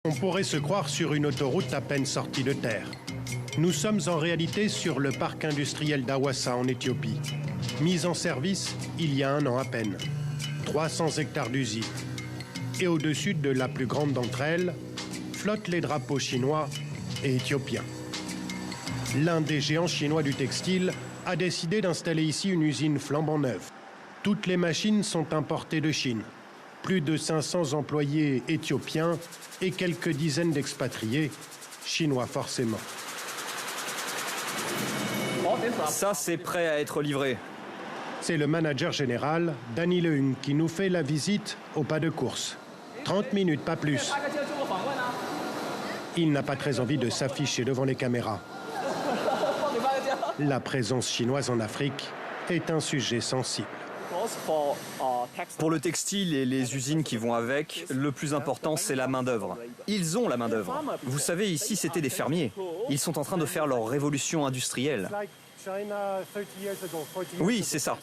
On pourrait se croire sur une autoroute à peine sortie de terre. Nous sommes en réalité sur le parc industriel d'Awassa en Éthiopie. Mis en service il y a 1 an à peine. 300 hectares d'usines. Et au-dessus de la plus grande d'entre elles, flottent les drapeaux chinois et éthiopiens. L'un des géants chinois du textile a décidé d'installer ici une usine flambant neuve. Toutes les machines sont importées de Chine. Plus de 500 employés éthiopiens et quelques dizaines d'expatriés, chinois forcément. Ça, c'est prêt à être livré. C'est le manager général, Danny Leung, qui nous fait la visite au pas de course. 30 minutes, pas plus. Il n'a pas très envie de s'afficher devant les caméras. La présence chinoise en Afrique est un sujet sensible. Pour le textile et les usines qui vont avec, le plus important, c'est la main-d'œuvre. Ils ont la main-d'œuvre. Vous savez, ici, c'était des fermiers. Ils sont en train de faire leur révolution industrielle. Oui, c'est ça.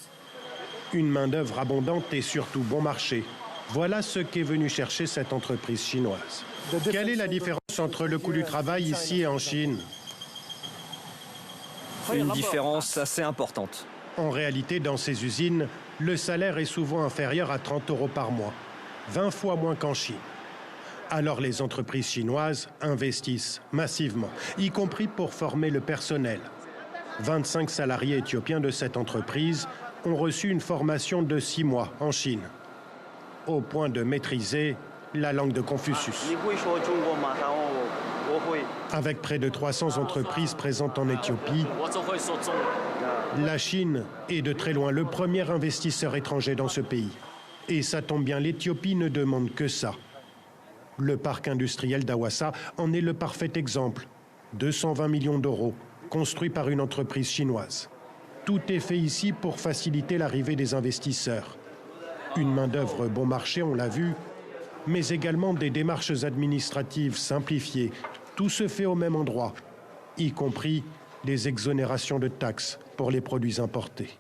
Une main-d'œuvre abondante et surtout bon marché. Voilà ce qu'est venue chercher cette entreprise chinoise. Quelle est la différence entre le coût du travail ici et en Chine? Une différence assez importante. En réalité, dans ces usines, le salaire est souvent inférieur à 30 € par mois, 20 fois moins qu'en Chine. Alors les entreprises chinoises investissent massivement, y compris pour former le personnel. 25 salariés éthiopiens de cette entreprise ont reçu une formation de 6 mois en Chine, au point de maîtriser la langue de Confucius. Avec près de 300 entreprises présentes en Éthiopie, la Chine est de très loin le premier investisseur étranger dans ce pays. Et ça tombe bien, l'Éthiopie ne demande que ça. Le parc industriel d'Awassa en est le parfait exemple. 220 millions d'euros, construit par une entreprise chinoise. Tout est fait ici pour faciliter l'arrivée des investisseurs. Une main-d'œuvre bon marché, on l'a vu, mais également des démarches administratives simplifiées. Tout se fait au même endroit, y compris les exonérations de taxes pour les produits importés.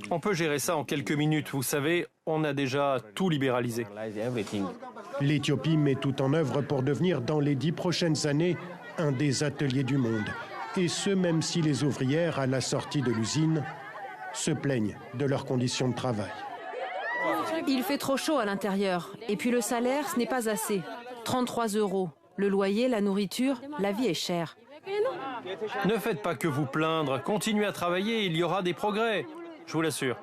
On peut gérer ça en quelques minutes. Vous savez, on a déjà tout libéralisé. L'Éthiopie met tout en œuvre pour devenir, dans les 10 prochaines années, un des ateliers du monde. Et ce, même si les ouvrières, à la sortie de l'usine, se plaignent de leurs conditions de travail. Il fait trop chaud à l'intérieur. Et puis le salaire, ce n'est pas assez. 33 €. Le loyer, la nourriture, la vie est chère. Ne faites pas que vous plaindre. Continuez à travailler, il y aura des progrès. Je vous l'assure.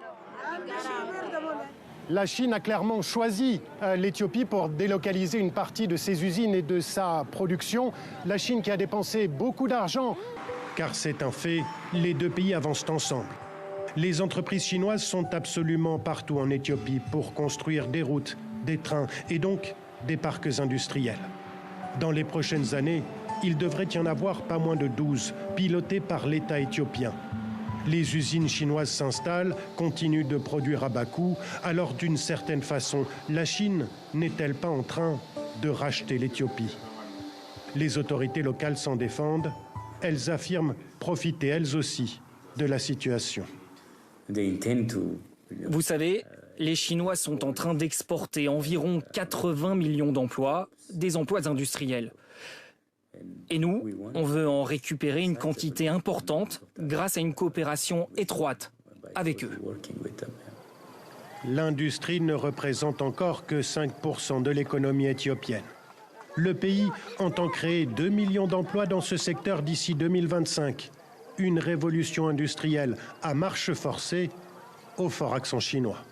La Chine a clairement choisi l'Éthiopie pour délocaliser une partie de ses usines et de sa production. La Chine qui a dépensé beaucoup d'argent. Car c'est un fait, les deux pays avancent ensemble. Les entreprises chinoises sont absolument partout en Éthiopie pour construire des routes, des trains et donc des parcs industriels. Dans les prochaines années, il devrait y en avoir pas moins de 12, pilotés par l'État éthiopien. Les usines chinoises s'installent, continuent de produire à bas coût, alors d'une certaine façon, la Chine n'est-elle pas en train de racheter l'Éthiopie? Les autorités locales s'en défendent, elles affirment profiter elles aussi de la situation. Vous savez, les Chinois sont en train d'exporter environ 80 millions d'emplois, des emplois industriels. Et nous, on veut en récupérer une quantité importante grâce à une coopération étroite avec eux. L'industrie ne représente encore que 5% de l'économie éthiopienne. Le pays entend créer 2 millions d'emplois dans ce secteur d'ici 2025. Une révolution industrielle à marche forcée au fort accent chinois.